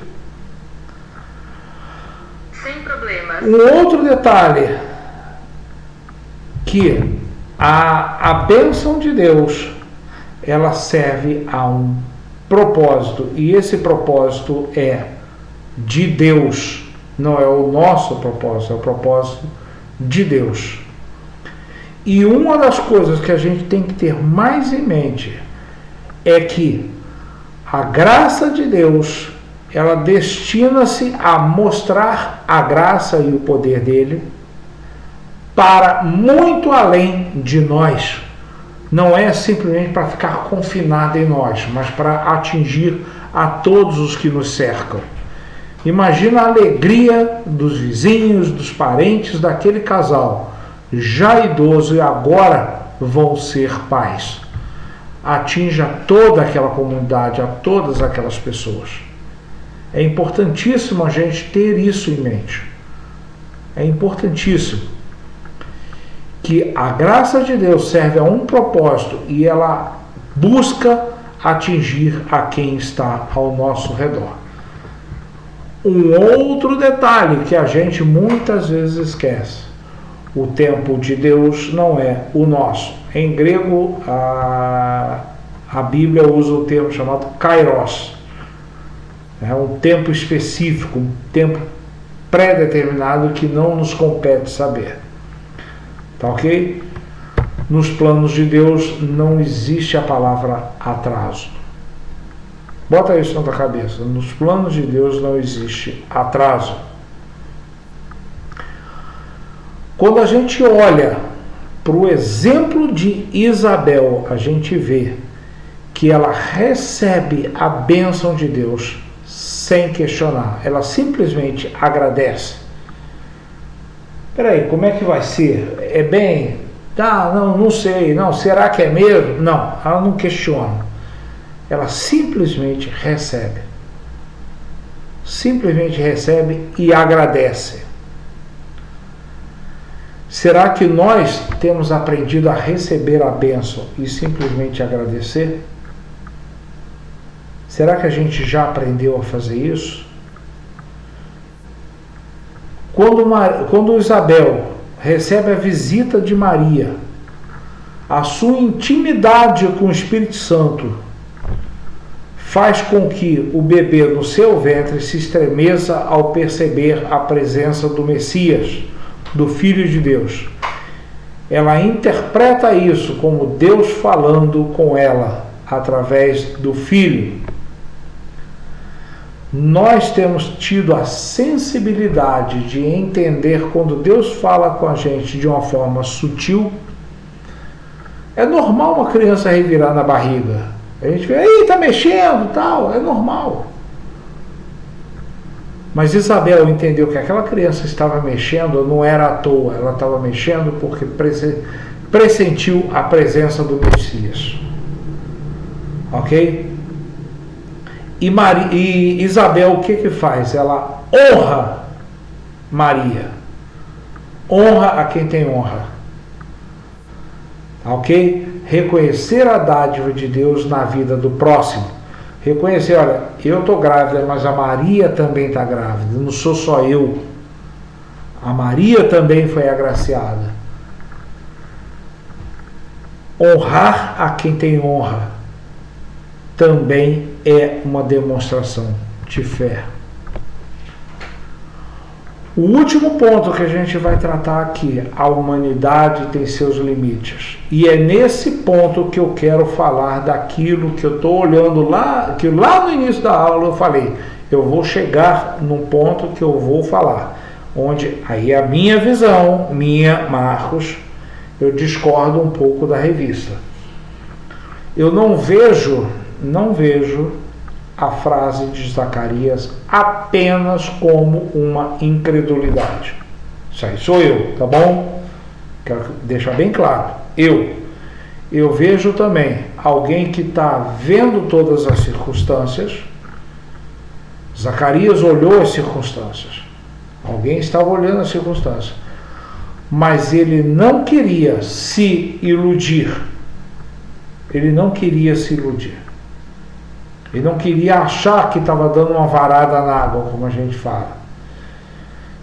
Sem problemas. Um outro detalhe, que a bênção de Deus, ela serve a um propósito, e esse propósito é de Deus. Não é o nosso propósito, é o propósito de Deus. E uma das coisas que a gente tem que ter mais em mente é que a graça de Deus, ela destina-se a mostrar a graça e o poder dele para muito além de nós. Não é simplesmente para ficar confinada em nós, mas para atingir a todos os que nos cercam. Imagina a alegria dos vizinhos, dos parentes daquele casal, já idoso e agora vão ser pais. Atinja toda aquela comunidade, a todas aquelas pessoas. É importantíssimo a gente ter isso em mente. É importantíssimo que a graça de Deus serve a um propósito e ela busca atingir a quem está ao nosso redor. Um outro detalhe que a gente muitas vezes esquece: o tempo de Deus não é o nosso. Em grego, a Bíblia usa o termo chamado kairos. É um tempo específico, um tempo pré-determinado que não nos compete saber. Tá ok? Nos planos de Deus não existe a palavra atraso. Bota isso na tua cabeça. Nos planos de Deus não existe atraso. Quando a gente olha para o exemplo de Isabel, a gente vê que ela recebe a bênção de Deus sem questionar. Ela simplesmente agradece. Peraí, como é que vai ser? É bem? Não sei. Não, será que é mesmo? Não, ela não questiona. Ela simplesmente recebe. Simplesmente recebe e agradece. Será que nós temos aprendido a receber a bênção e simplesmente agradecer? Será que a gente já aprendeu a fazer isso? Quando Isabel recebe a visita de Maria, a sua intimidade com o Espírito Santo faz com que o bebê no seu ventre se estremeça ao perceber a presença do Messias, do Filho de Deus. Ela interpreta isso como Deus falando com ela através do Filho. Nós temos tido a sensibilidade de entender quando Deus fala com a gente de uma forma sutil. É normal uma criança revirar na barriga. A gente vê, aí tá mexendo, tal, é normal. Mas Isabel entendeu que aquela criança estava mexendo, não era à toa, ela estava mexendo porque pressentiu a presença do Messias. Ok? E Isabel, o que faz? Ela honra Maria. Honra a quem tem honra. Ok? Reconhecer a dádiva de Deus na vida do próximo. Reconhecer, olha, eu estou grávida, mas a Maria também está grávida. Não sou só eu. A Maria também foi agraciada. Honrar a quem tem honra também é uma demonstração de fé. O último ponto que a gente vai tratar aqui: a humanidade tem seus limites. E é nesse ponto que eu quero falar daquilo que eu estou olhando lá, que lá no início da aula eu falei, eu vou chegar num ponto que eu vou falar, onde aí a minha visão, Marcos, eu discordo um pouco da revista. Eu não vejo a frase de Zacarias apenas como uma incredulidade. Isso aí sou eu, tá bom? Quero deixar bem claro. Eu vejo também alguém que está vendo todas as circunstâncias. Zacarias olhou as circunstâncias. Alguém estava olhando as circunstâncias. Mas ele não queria se iludir. Ele não queria se iludir. Ele não queria achar que estava dando uma varada na água, como a gente fala.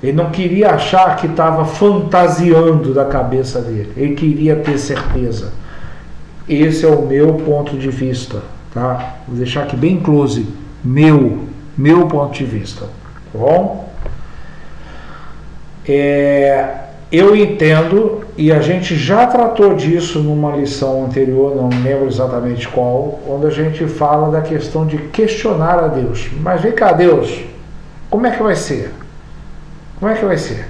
Ele não queria achar que estava fantasiando da cabeça dele. Ele queria ter certeza. Esse é o meu ponto de vista, tá? Vou deixar aqui bem close. Meu ponto de vista. Tá bom? Eu entendo, e a gente já tratou disso numa lição anterior, não lembro exatamente qual, onde a gente fala da questão de questionar a Deus. Mas vem cá, Deus, como é que vai ser? Como é que vai ser?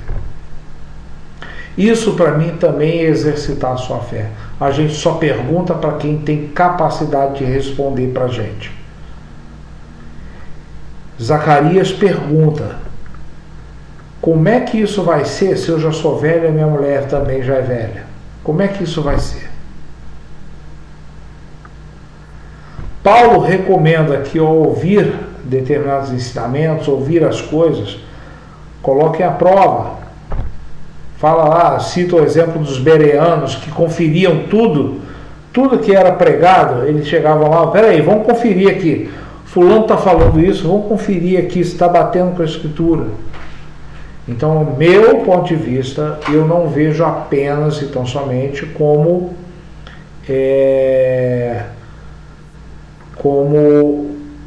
Isso para mim também é exercitar a sua fé. A gente só pergunta para quem tem capacidade de responder para a gente. Zacarias pergunta: como é que isso vai ser se eu já sou velha e minha mulher também já é velha? Como é que isso vai ser? Paulo recomenda que ao ouvir determinados ensinamentos, ouvir as coisas, coloquem à prova. Fala lá, cita o exemplo dos bereanos que conferiam tudo que era pregado. Eles chegavam lá, peraí, vamos conferir aqui. fulano está falando isso, vamos conferir aqui se está batendo com a Escritura. Então, meu ponto de vista, eu não vejo apenas e tão somente como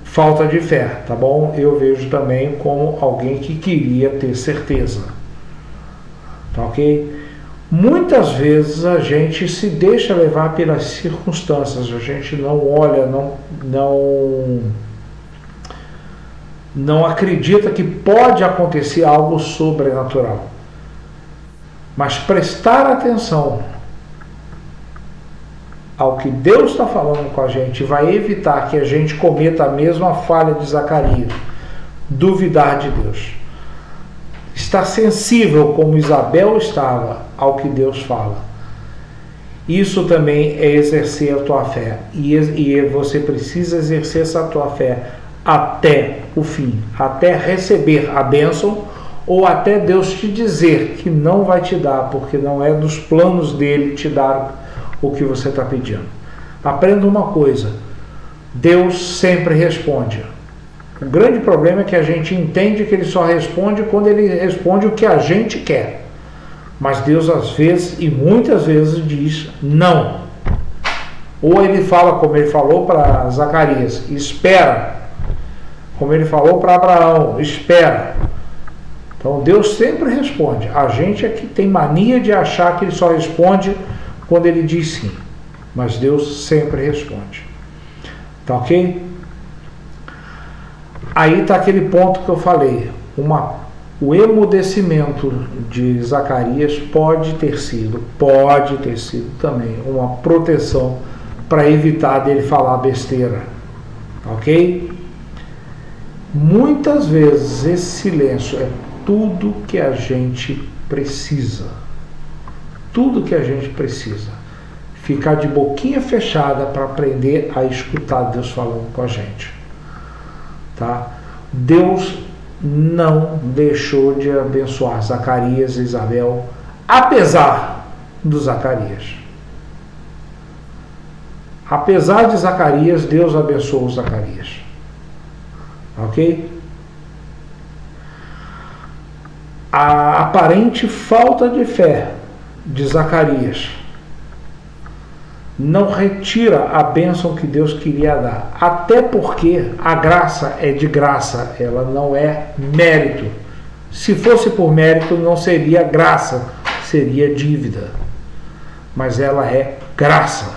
falta de fé, tá bom? Eu vejo também como alguém que queria ter certeza, tá ok? Muitas vezes a gente se deixa levar pelas circunstâncias, a gente não olha, não acredita que pode acontecer algo sobrenatural. Mas prestar atenção ao que Deus está falando com a gente vai evitar que a gente cometa a mesma falha de Zacarias, duvidar de Deus. Estar sensível como Isabel estava ao que Deus fala. Isso também é exercer a tua fé. E você precisa exercer essa tua fé até o fim, até receber a bênção, ou até Deus te dizer que não vai te dar, porque não é dos planos dele te dar o que você está pedindo. Aprenda uma coisa: Deus sempre responde. O grande problema é que a gente entende que ele só responde quando ele responde o que a gente quer. Mas Deus às vezes, e muitas vezes, diz não. Ou ele fala como ele falou para Zacarias, espera. Como ele falou para Abraão, espera. Então Deus sempre responde. A gente é que tem mania de achar que ele só responde quando ele diz sim. Mas Deus sempre responde. Tá ok? Aí está aquele ponto que eu falei. O emudecimento de Zacarias pode ter sido também uma proteção para evitar dele falar besteira. Ok? Muitas vezes esse silêncio é tudo que a gente precisa. Tudo que a gente precisa. Ficar de boquinha fechada para aprender a escutar Deus falando com a gente. Tá? Deus não deixou de abençoar Zacarias e Isabel, apesar do Zacarias. Apesar de Zacarias, Deus abençoou Zacarias. Ok? A aparente falta de fé de Zacarias não retira a bênção que Deus queria dar. Até porque a graça é de graça, ela não é mérito. Se fosse por mérito, não seria graça, seria dívida. Mas ela é graça.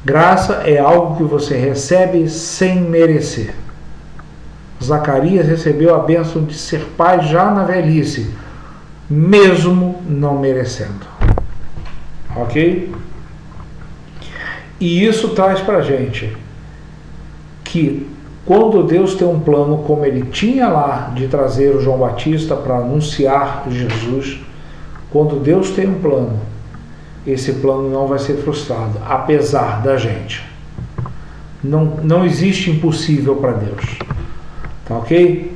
Graça é algo que você recebe sem merecer. Zacarias recebeu a bênção de ser pai já na velhice, mesmo não merecendo. Ok? E isso traz para a gente que quando Deus tem um plano, como ele tinha lá de trazer o João Batista para anunciar Jesus, quando Deus tem um plano, esse plano não vai ser frustrado, apesar da gente. Não existe impossível para Deus. Tá ok?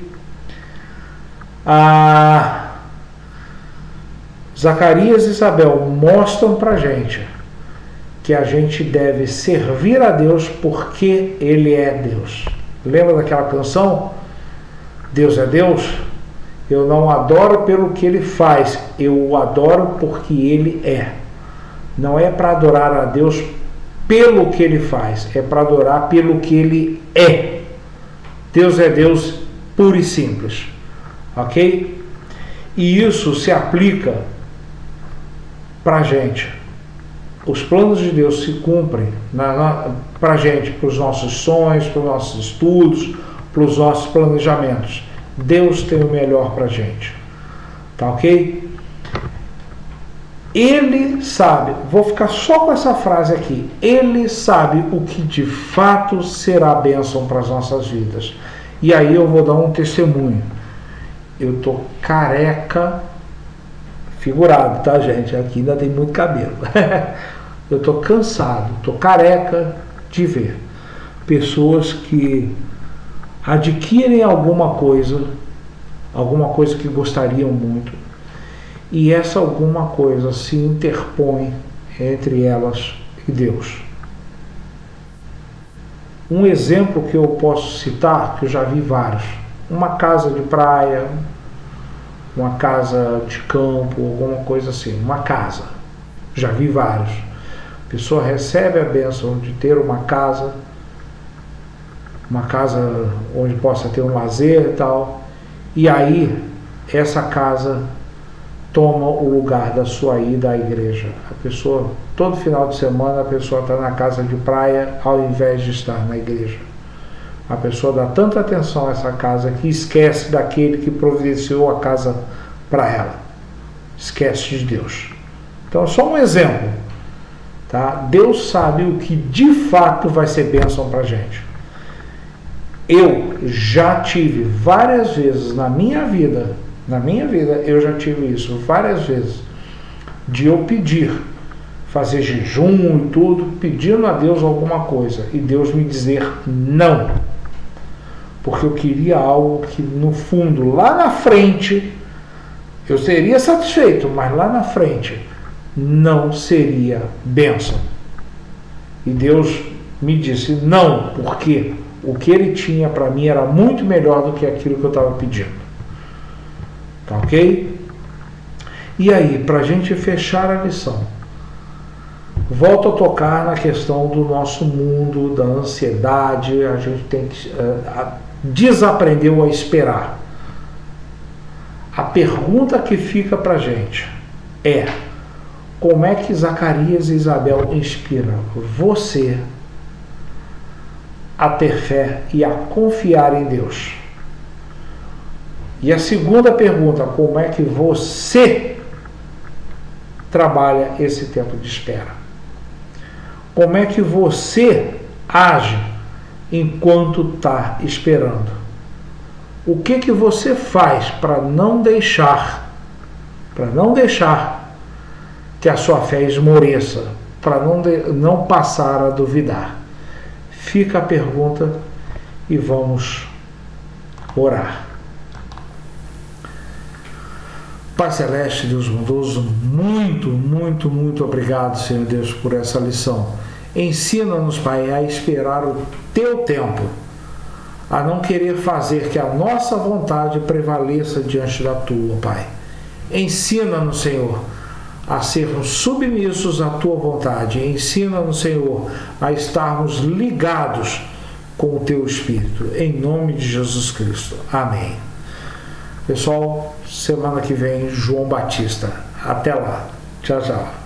Zacarias e Isabel mostram para a gente que a gente deve servir a Deus porque Ele é Deus. Lembra daquela canção? Deus é Deus? Eu não adoro pelo que Ele faz, eu o adoro porque Ele é. Não é para adorar a Deus pelo que Ele faz, é para adorar pelo que Ele é. Deus é Deus puro e simples. Ok? E isso se aplica para a gente. Os planos de Deus se cumprem para a gente, para os nossos sonhos, para os nossos estudos, para os nossos planejamentos. Deus tem o melhor para a gente. Tá ok? Ele sabe, vou ficar só com essa frase aqui. Ele sabe o que de fato será bênção para as nossas vidas. E aí eu vou dar um testemunho. Eu tô careca, figurado, tá, gente? Aqui ainda tem muito cabelo. Eu tô cansado, tô careca de ver pessoas que adquirem alguma coisa que gostariam muito, e essa alguma coisa se interpõe entre elas e Deus. Um exemplo que eu posso citar, que eu já vi vários: uma casa de praia, uma casa de campo, alguma coisa assim, uma casa. Já vi vários. A pessoa recebe a bênção de ter uma casa onde possa ter um lazer e tal, e aí essa casa toma o lugar da sua ida à igreja. A pessoa, todo final de semana, a pessoa está na casa de praia ao invés de estar na igreja. A pessoa dá tanta atenção a essa casa que esquece daquele que providenciou a casa para ela. Esquece de Deus. Então é só um exemplo. Tá? Deus sabe o que de fato vai ser bênção para a gente. Eu já tive várias vezes na minha vida eu já tive isso várias vezes, de eu pedir, fazer jejum e tudo, pedindo a Deus alguma coisa, e Deus me dizer não, porque eu queria algo que no fundo, lá na frente, eu seria satisfeito, mas lá na frente não seria bênção. E Deus me disse não, porque o que Ele tinha para mim era muito melhor do que aquilo que eu estava pedindo. Tá ok? E aí, para a gente fechar a lição, volto a tocar na questão do nosso mundo, da ansiedade. A gente tem que desaprendeu a esperar. A pergunta que fica para a gente é: como é que Zacarias e Isabel inspiram você a ter fé e a confiar em Deus? E a segunda pergunta: como é que você trabalha esse tempo de espera? Como é que você age enquanto está esperando? O que você faz para não deixar que a sua fé esmoreça, para não passar a duvidar? Fica a pergunta e vamos orar. Pai Celeste, Deus bondoso, muito, muito, muito obrigado, Senhor Deus, por essa lição. Ensina-nos, Pai, a esperar o Teu tempo, a não querer fazer que a nossa vontade prevaleça diante da Tua, Pai. Ensina-nos, Senhor, a sermos submissos à Tua vontade. Ensina-nos, Senhor, a estarmos ligados com o Teu Espírito. Em nome de Jesus Cristo. Amém. Pessoal, semana que vem, João Batista. Até lá. Tchau, tchau.